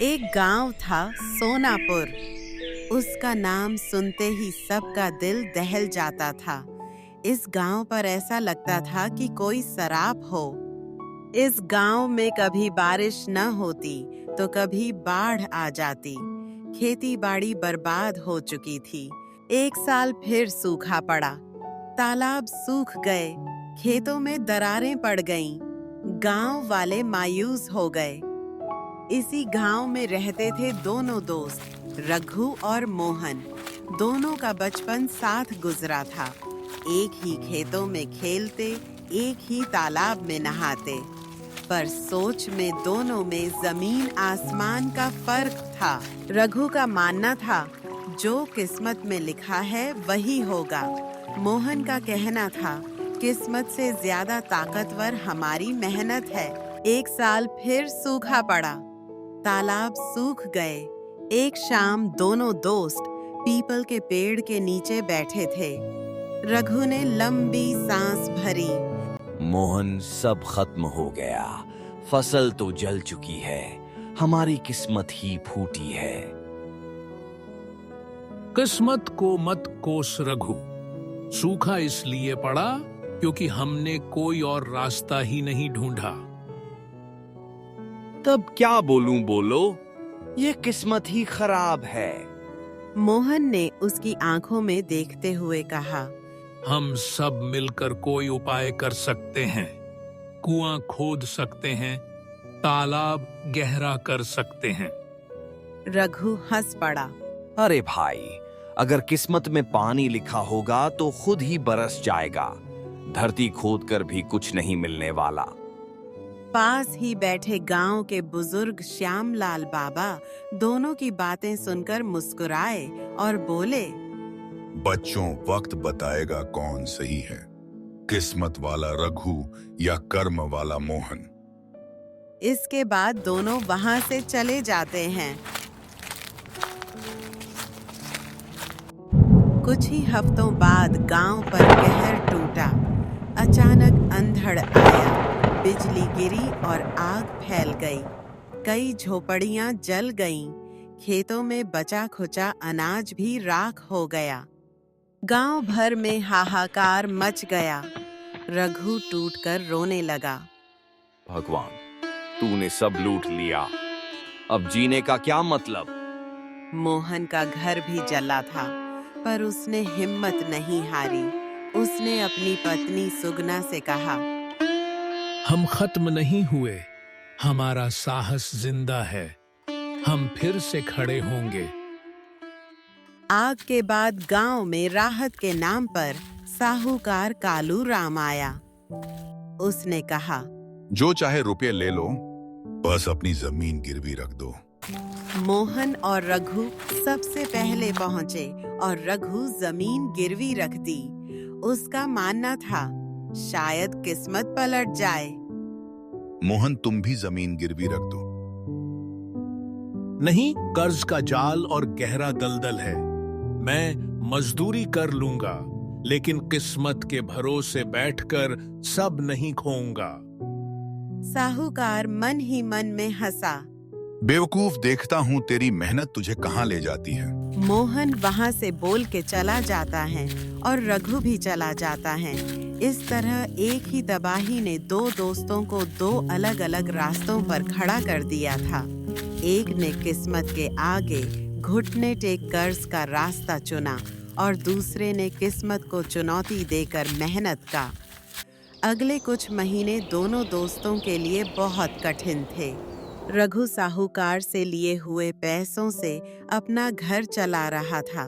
एक गांव था सोनापुर। उसका नाम सुनते ही सबका दिल दहल जाता था। इस गांव पर ऐसा लगता था कि कोई सराप हो। इस गांव में कभी बारिश न होती तो कभी बाढ़ आ जाती। खेती बाड़ी बर्बाद हो चुकी थी। एक साल फिर सूखा पड़ा। तालाब सूख गए, खेतों में दरारें पड़ गईं। गांव वाले मायूस हो गए। इसी गांव में रहते थे दोनों दोस्त, रघु और मोहन। दोनों का बचपन साथ गुजरा था। एक ही खेतों में खेलते, एक ही तालाब में नहाते। पर सोच में दोनों में जमीन आसमान का फर्क था। रघु का मानना था, जो किस्मत में लिखा है वही होगा। मोहन का कहना था, किस्मत से ज्यादा ताकतवर हमारी मेहनत है। एक साल फिर सूखा पड़ा। तालाब सूख गए। एक शाम दोनों दोस्त पीपल के पेड़ के नीचे बैठे थे। रघु ने लंबी सांस भरी। मोहन, सब खत्म हो गया। फसल तो जल चुकी है, हमारी किस्मत ही फूटी है। किस्मत को मत कोस रघु। सूखा इसलिए पड़ा क्योंकि हमने कोई और रास्ता ही नहीं ढूंढा। तब क्या बोलूं बोलो, ये किस्मत ही खराब है। मोहन ने उसकी आंखों में देखते हुए कहा, हम सब मिलकर कोई उपाय कर सकते हैं। कुआं खोद सकते हैं, तालाब गहरा कर सकते हैं। रघु हंस पड़ा। अरे भाई, अगर किस्मत में पानी लिखा होगा तो खुद ही बरस जाएगा। धरती खोद कर भी कुछ नहीं मिलने वाला। पास ही बैठे गांव के बुजुर्ग श्यामलाल बाबा दोनों की बातें सुनकर मुस्कुराए और बोले, बच्चों, वक्त बताएगा कौन सही है, किस्मत वाला रघु या कर्म वाला मोहन। इसके बाद दोनों वहां से चले जाते हैं। कुछ ही हफ्तों बाद गांव पर कहर टूटा। अचानक अंधड़ आया, बिजली गिरी और आग फैल गई। कई झोपड़ियां जल गईं। खेतों में बचा खुचा अनाज भी राख हो गया। गांव भर में हाहाकार मच गया। रघु टूटकर रोने लगा। भगवान, तूने सब लूट लिया, अब जीने का क्या मतलब? मोहन का घर भी जला था, पर उसने हिम्मत नहीं हारी। उसने अपनी पत्नी सुगना से कहा, हम खत्म नहीं हुए, हमारा साहस जिंदा है। हम फिर से खड़े होंगे। आग के बाद गांव में राहत के नाम पर साहूकार कालू राम आया। उसने कहा, जो चाहे रुपये ले लो, बस अपनी जमीन गिरवी रख दो। मोहन और रघु सबसे पहले पहुंचे और रघु जमीन गिरवी रख दी। उसका मानना था, शायद किस्मत पलट जाए। मोहन, तुम भी जमीन गिरवी रख दो। नहीं, कर्ज का जाल और गहरा दलदल है। मैं मजदूरी कर लूंगा, लेकिन किस्मत के भरोसे बैठकर सब नहीं खोऊंगा। साहूकार मन ही मन में हंसा। बेवकूफ, देखता हूँ तेरी मेहनत तुझे कहाँ ले जाती है। मोहन वहां से बोल के चला जाता है और रघु भी चला जाता है। इस तरह एक ही तबाही ने दो दोस्तों को दो अलग अलग रास्तों पर खड़ा कर दिया था। एक ने किस्मत के आगे घुटने टेक कर्ज का रास्ता चुना और दूसरे ने किस्मत को चुनौती देकर मेहनत का। अगले कुछ महीने दोनों दोस्तों के लिए बहुत कठिन थे। रघु साहूकार से लिए हुए पैसों से अपना घर चला रहा था।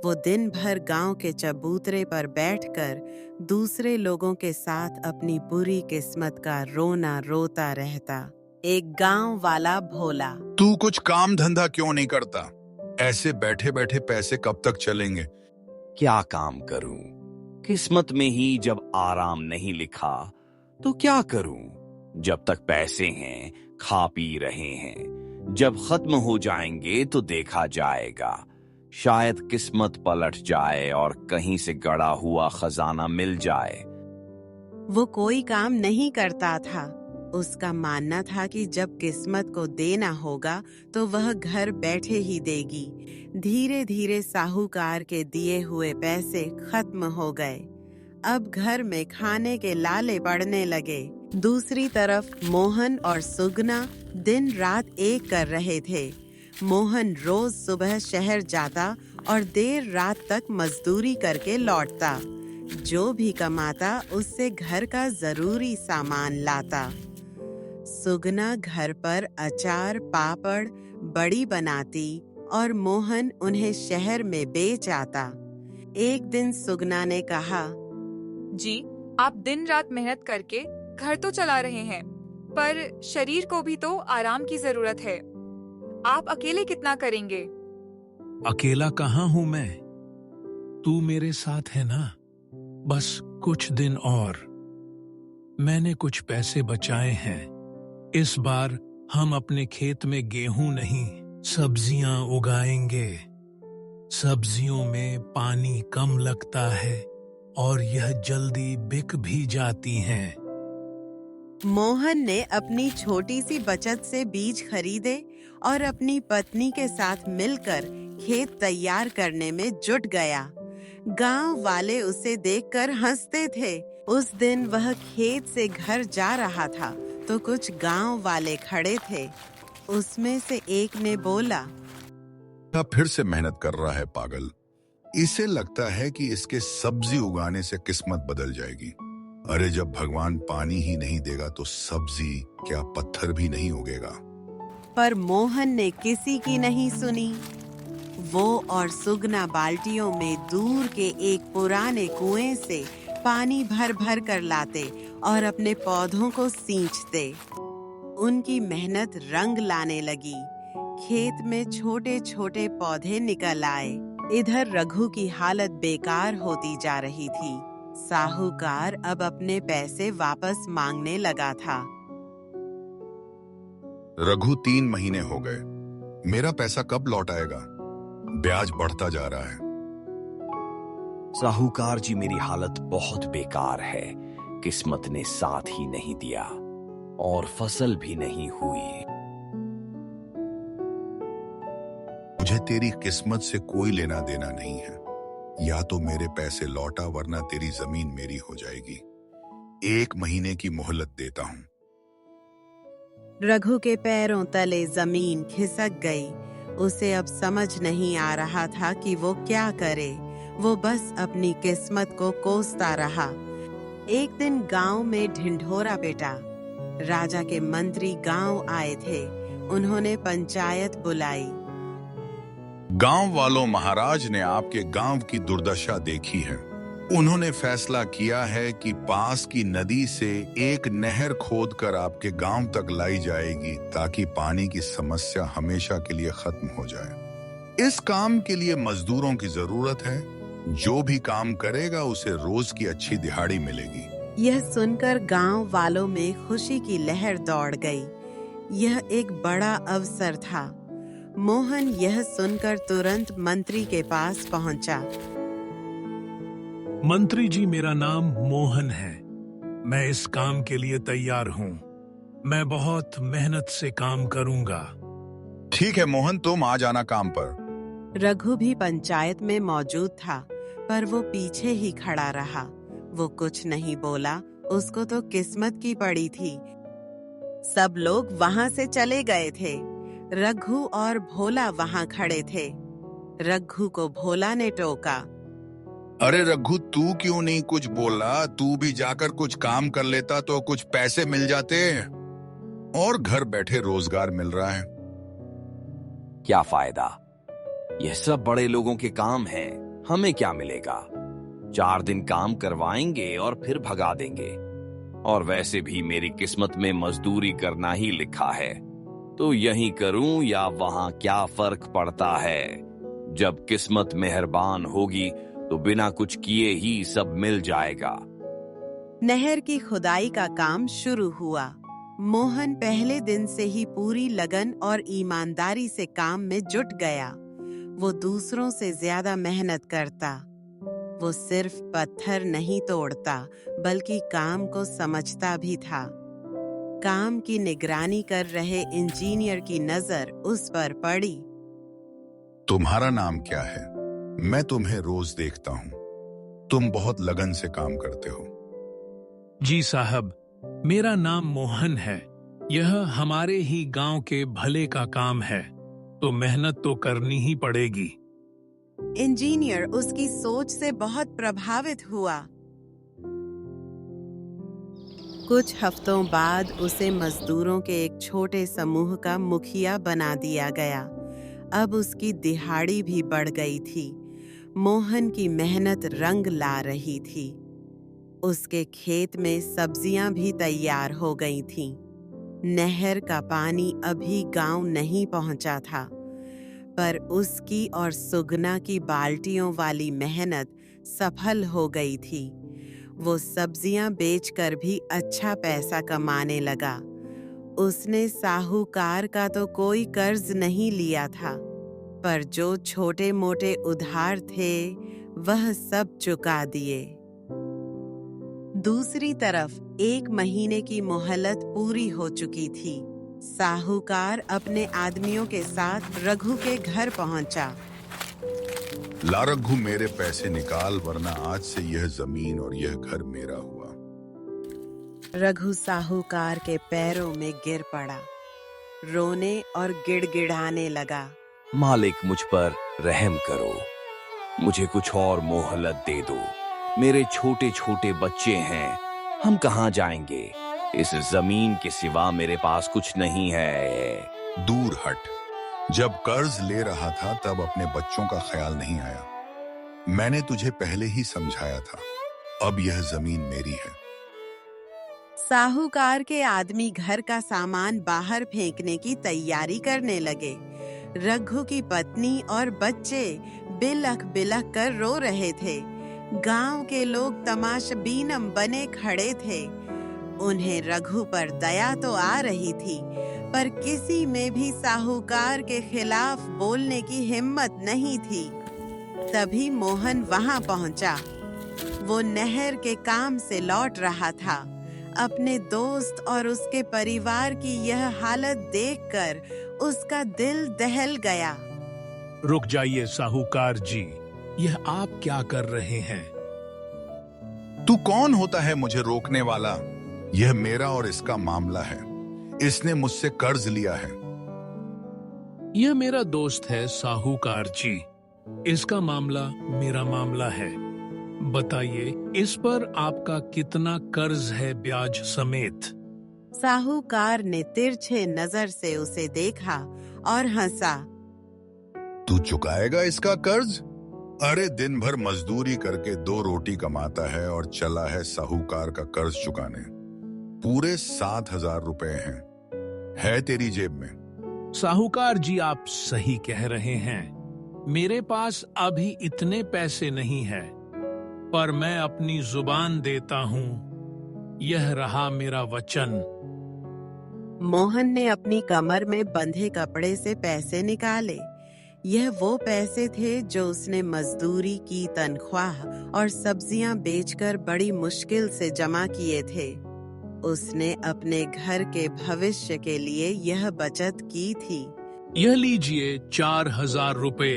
वो दिन भर गांव के चबूतरे पर बैठकर दूसरे लोगों के साथ अपनी बुरी किस्मत का रोना रोता रहता। एक गांव वाला भोला, तू कुछ काम धंधा क्यों नहीं करता? ऐसे बैठे बैठे पैसे कब तक चलेंगे? क्या काम करूं? किस्मत में ही जब आराम नहीं लिखा तो क्या करूं? जब तक पैसे हैं, खा पी रहे हैं। जब खत्म हो जाएंगे तो देखा जाएगा। शायद किस्मत पलट जाए और कहीं से गड़ा हुआ खजाना मिल जाए। वो कोई काम नहीं करता था। उसका मानना था कि जब किस्मत को देना होगा तो वह घर बैठे ही देगी। धीरे धीरे साहूकार के दिए हुए पैसे खत्म हो गए। अब घर में खाने के लाले पड़ने लगे। दूसरी तरफ मोहन और सुगना दिन रात एक कर रहे थे। मोहन रोज सुबह शहर जाता और देर रात तक मजदूरी करके लौटता। जो भी कमाता उससे घर का जरूरी सामान लाता। सुगना घर पर अचार, पापड़, बड़ी बनाती और मोहन उन्हें शहर में बेच आता। एक दिन सुगना ने कहा, जी, आप दिन रात मेहनत करके घर तो चला रहे हैं, पर शरीर को भी तो आराम की जरूरत है। आप अकेले कितना करेंगे? अकेला कहाँ हूं मैं? तू मेरे साथ है ना? बस कुछ दिन और। मैंने कुछ पैसे बचाए हैं। इस बार हम अपने खेत में गेहूं नहीं, सब्जियां उगाएंगे। सब्जियों में पानी कम लगता है और यह जल्दी बिक भी जाती हैं। मोहन ने अपनी छोटी सी बचत से बीज खरीदे और अपनी पत्नी के साथ मिलकर खेत तैयार करने में जुट गया। गांव वाले उसे देखकर हंसते थे। उस दिन वह खेत से घर जा रहा था तो कुछ गांव वाले खड़े थे। उसमें से एक ने बोला, फिर से मेहनत कर रहा है पागल। इसे लगता है कि इसके सब्जी उगाने से किस्मत बदल जाएगी। अरे जब भगवान पानी ही नहीं देगा तो सब्जी क्या पत्थर भी नहीं उगेगा। पर मोहन ने किसी की नहीं सुनी। वो और सुगना बाल्टियों में दूर के एक पुराने कुएं से पानी भर भर कर लाते और अपने पौधों को सींचते। उनकी मेहनत रंग लाने लगी। खेत में छोटे छोटे पौधे निकल आए। इधर रघु की हालत बेकार होती जा रही थी। साहूकार अब अपने पैसे वापस मांगने लगा था। रघु 3 महीने हो गए। मेरा पैसा कब लौट आएगा? ब्याज बढ़ता जा रहा है। साहूकार जी, मेरी हालत बहुत बेकार है। किस्मत ने साथ ही नहीं दिया और फसल भी नहीं हुई। मुझे तेरी किस्मत से कोई लेना देना नहीं है। या तो मेरे पैसे लौटा वरना तेरी जमीन मेरी हो जाएगी। 1 महीने की मोहलत देता हूँ। रघु के पैरों तले जमीन खिसक गई। उसे अब समझ नहीं आ रहा था कि वो क्या करे। वो बस अपनी किस्मत को कोसता रहा। एक दिन गांव में ढिंढोरा पिटा। राजा के मंत्री गांव आए थे। उन्होंने पंचायत बुलाई। गांव वालों, महाराज ने आपके गांव की दुर्दशा देखी है। उन्होंने फैसला किया है कि पास की नदी से एक नहर खोदकर आपके गांव तक लाई जाएगी ताकि पानी की समस्या हमेशा के लिए खत्म हो जाए। इस काम के लिए मजदूरों की जरूरत है। जो भी काम करेगा उसे रोज की अच्छी दिहाड़ी मिलेगी। यह सुनकर गांव वालों में खुशी की लहर दौड़ गई। यह एक बड़ा अवसर था। मोहन यह सुनकर तुरंत मंत्री के पास पहुंचा। मंत्री जी, मेरा नाम मोहन है। मैं इस काम के लिए तैयार हूँ। मैं बहुत मेहनत से काम करूँगा। ठीक है मोहन, तुम आ जाना काम पर। रघु भी पंचायत में मौजूद था, पर वो पीछे ही खड़ा रहा। वो कुछ नहीं बोला। उसको तो किस्मत की पड़ी थी। सब लोग वहां से चले गए थे। रघु और भोला वहां खड़े थे। रघु को भोला ने टोका, अरे रघु, तू क्यों नहीं कुछ बोला? तू भी जाकर कुछ काम कर लेता तो कुछ पैसे मिल जाते और घर बैठे रोजगार मिल रहा है। क्या फायदा? यह सब बड़े लोगों के काम हैं। हमें क्या मिलेगा? 4 दिन काम करवाएंगे और फिर भगा देंगे। और वैसे भी मेरी किस्मत में मजदूरी करना ही लिखा है, तो यहीं करूं या वहां क्या फर्क पड़ता है। जब किस्मत मेहरबान होगी तो बिना कुछ किए ही सब मिल जाएगा। नहर की खुदाई का काम शुरू हुआ। मोहन पहले दिन से ही पूरी लगन और ईमानदारी से काम में जुट गया। वो दूसरों से ज्यादा मेहनत करता। वो सिर्फ पत्थर नहीं तोड़ता बल्कि काम को समझता भी था। काम की निगरानी कर रहे इंजीनियर की नजर उस पर पड़ी। तुम्हारा नाम क्या है? मैं तुम्हें रोज देखता हूँ। तुम बहुत लगन से काम करते हो। जी साहब, मेरा नाम मोहन है। यह हमारे ही गांव के भले का काम है, तो मेहनत तो करनी ही पड़ेगी। इंजीनियर उसकी सोच से बहुत प्रभावित हुआ। कुछ हफ्तों बाद उसे मजदूरों के एक छोटे समूह का मुखिया बना दिया गया। अब उसकी दिहाड़ी भी बढ़ गई थी। मोहन की मेहनत रंग ला रही थी। उसके खेत में सब्जियां भी तैयार हो गई थीं। नहर का पानी अभी गांव नहीं पहुंचा था, पर उसकी और सुगना की बाल्टियों वाली मेहनत सफल हो गई थी। वो सब्जियां बेचकर भी अच्छा पैसा कमाने लगा। उसने साहूकार का तो कोई कर्ज नहीं लिया था, पर जो छोटे मोटे उधार थे वह सब चुका दिए। दूसरी तरफ 1 महीने की मोहलत पूरी हो चुकी थी। साहूकार अपने आदमियों के साथ रघु के घर पहुंचा। ला रघु, मेरे पैसे निकाल, वरना आज से यह जमीन और यह घर मेरा हुआ। रघु साहूकार के पैरों में गिर पड़ा, रोने और गिड़गिड़ाने लगा। मालिक, मुझ पर रहम करो। मुझे कुछ और मोहलत दे दो। मेरे छोटे छोटे बच्चे हैं, हम कहाँ जाएंगे? इस जमीन के सिवा मेरे पास कुछ नहीं है। दूर हट। जब कर्ज ले रहा था तब अपने बच्चों का ख्याल नहीं आया। मैंने तुझे पहले ही समझाया था। अब यह जमीन मेरी है। साहूकार के आदमी घर का सामान बाहर फेंकने की तैयारी करने लगे। रघु की पत्नी और बच्चे बिलख बिलख कर रो रहे थे। गांव के लोग तमाशबीन बने खड़े थे। उन्हें रघु पर दया तो आ रही थी, पर किसी में भी साहूकार के खिलाफ बोलने की हिम्मत नहीं थी। तभी मोहन वहां पहुंचा। वो नहर के काम से लौट रहा था। अपने दोस्त और उसके परिवार की यह हालत देखकर उसका दिल दहल गया। रुक जाइए साहूकार जी, यह आप क्या कर रहे हैं? तू कौन होता है मुझे रोकने वाला? यह मेरा और इसका मामला है। इसने मुझसे कर्ज लिया है। यह मेरा दोस्त है साहूकार जी। इसका मामला मेरा मामला है। बताइए, इस पर आपका कितना कर्ज है ब्याज समेत? साहूकार ने तिरछे नजर से उसे देखा और हंसा। तू चुकाएगा इसका कर्ज? अरे, दिन भर मजदूरी करके 2 रोटी कमाता है और चला है साहूकार का कर्ज चुकाने। पूरे 7,000 रुपए हैं। है तेरी जेब में? साहूकार जी, आप सही कह रहे हैं। मेरे पास अभी इतने पैसे नहीं है, पर मैं अपनी जुबान देता हूँ। यह रहा मेरा वचन। मोहन ने अपनी कमर में बंधे कपड़े से पैसे निकाले। यह वो पैसे थे जो उसने मजदूरी की तनख्वाह और सब्जियां बेचकर बड़ी मुश्किल से जमा किए थे। उसने अपने घर के भविष्य के लिए यह बचत की थी। यह लीजिए 4,000 रुपए।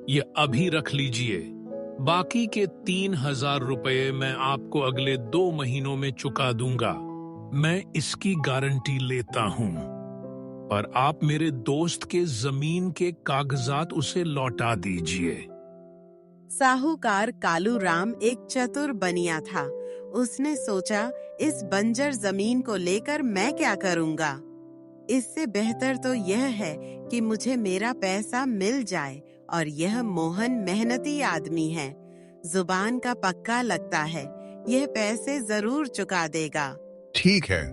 यह अभी रख लीजिए। बाकी के 3,000 रुपए मैं आपको अगले 2 महीनों में चुका दूंगा। मैं इसकी गारंटी लेता हूँ, पर आप मेरे दोस्त के जमीन के कागजात उसे लौटा दीजिए। साहूकार कालू राम एक चतुर बनिया था। उसने सोचा, इस बंजर जमीन को लेकर मैं क्या करूंगा? इससे बेहतर तो यह है कि मुझे मेरा पैसा मिल जाए, और यह मोहन मेहनती आदमी है, जुबान का पक्का लगता है। यह पैसे जरूर चुका देगा। ठीक है,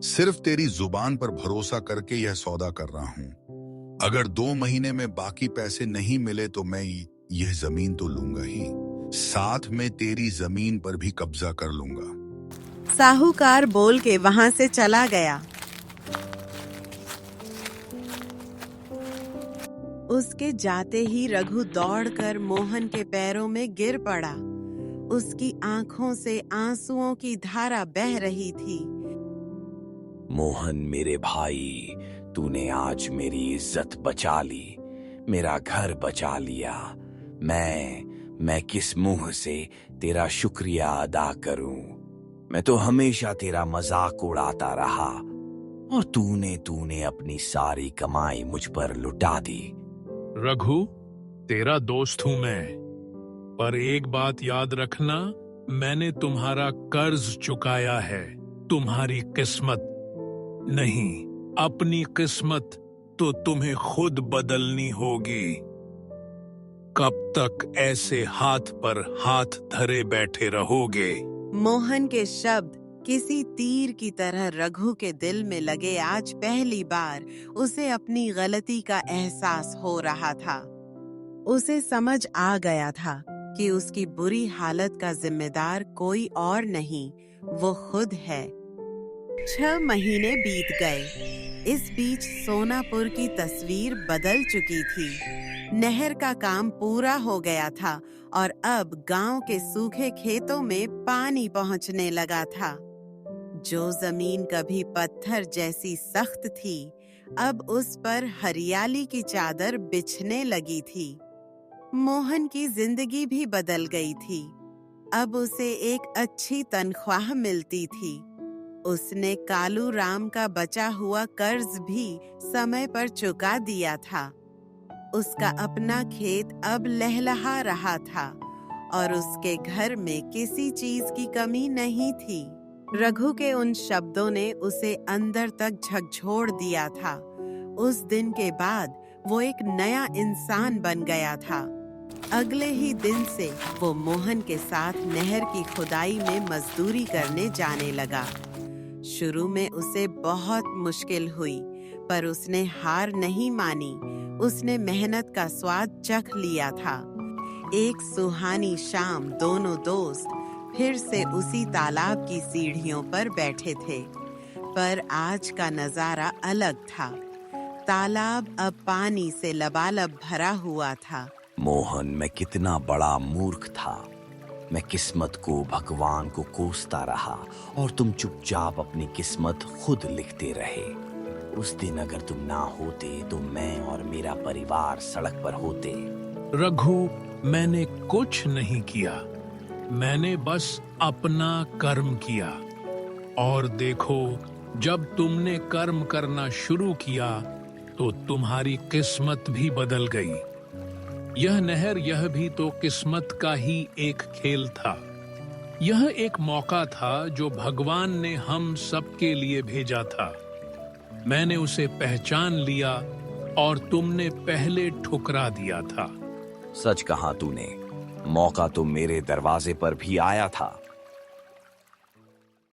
सिर्फ तेरी जुबान पर भरोसा करके यह सौदा कर रहा हूँ। अगर 2 महीने में बाकी पैसे नहीं मिले तो मैं यह जमीन तो लूंगा ही, साथ में तेरी जमीन पर भी कब्जा कर लूंगा। साहूकार बोल के वहां से चला गया। उसके जाते ही रघु दौड़कर मोहन के पैरों में गिर पड़ा। उसकी आंखों से आंसुओं की धारा बह रही थी। मोहन मेरे भाई, तूने आज मेरी इज्जत बचा ली, मेरा घर बचा लिया। मैं किस मुंह से तेरा शुक्रिया अदा करूं? मैं तो हमेशा तेरा मजाक उड़ाता रहा और तूने अपनी सारी कमाई मुझ पर लुटा दी। रघु, तेरा दोस्त हूं मैं, पर एक बात याद रखना, मैंने तुम्हारा कर्ज चुकाया है, तुम्हारी किस्मत नहीं। अपनी किस्मत तो तुम्हें खुद बदलनी होगी। कब तक ऐसे हाथ पर हाथ धरे बैठे रहोगे? मोहन के शब्द किसी तीर की तरह रघु के दिल में लगे। आज पहली बार उसे अपनी गलती का एहसास हो रहा था। उसे समझ आ गया था कि उसकी बुरी हालत का जिम्मेदार कोई और नहीं, वो खुद है। 6 महीने बीत गए। इस बीच सोनापुर की तस्वीर बदल चुकी थी। नहर का काम पूरा हो गया था और अब गांव के सूखे खेतों में पानी पहुंचने लगा था। जो जमीन कभी पत्थर जैसी सख्त थी, अब उस पर हरियाली की चादर बिछने लगी थी। मोहन की जिंदगी भी बदल गई थी। अब उसे एक अच्छी तनख्वाह मिलती थी। उसने कालू राम का बचा हुआ कर्ज भी समय पर चुका दिया था। उसका अपना खेत अब लहलहा रहा था और उसके घर में किसी चीज की कमी नहीं थी। रघु के उन शब्दों ने उसे अंदर तक झकझोर दिया था। उस दिन के बाद वो एक नया इंसान बन गया था। अगले ही दिन से वो मोहन के साथ नहर की खुदाई में मजदूरी करने जाने लगा। शुरू में उसे बहुत मुश्किल हुई, पर उसने हार नहीं मानी। उसने मेहनत का स्वाद चख लिया था। एक सुहानी शाम दोनों दोस्त फिर से उसी तालाब की सीढ़ियों पर बैठे थे, पर आज का नजारा अलग था। तालाब अब पानी से लबालब भरा हुआ था। मोहन, मैं कितना बड़ा मूर्ख था। मैं किस्मत को, भगवान को कोसता रहा और तुम चुपचाप अपनी किस्मत खुद लिखते रहे। उस दिन अगर तुम ना होते तो मैं और मेरा परिवार सड़क पर होते। रघु, मैंने कुछ नहीं किया, मैंने बस अपना कर्म किया। और देखो, जब तुमने कर्म करना शुरू किया तो तुम्हारी किस्मत भी बदल गई। यह नहर, यह भी तो किस्मत का ही एक खेल था। यह एक मौका था जो भगवान ने हम सबके लिए भेजा था। मैंने उसे पहचान लिया और तुमने पहले ठुकरा दिया था। सच कहा तूने, मौका तो मेरे दरवाजे पर भी आया था,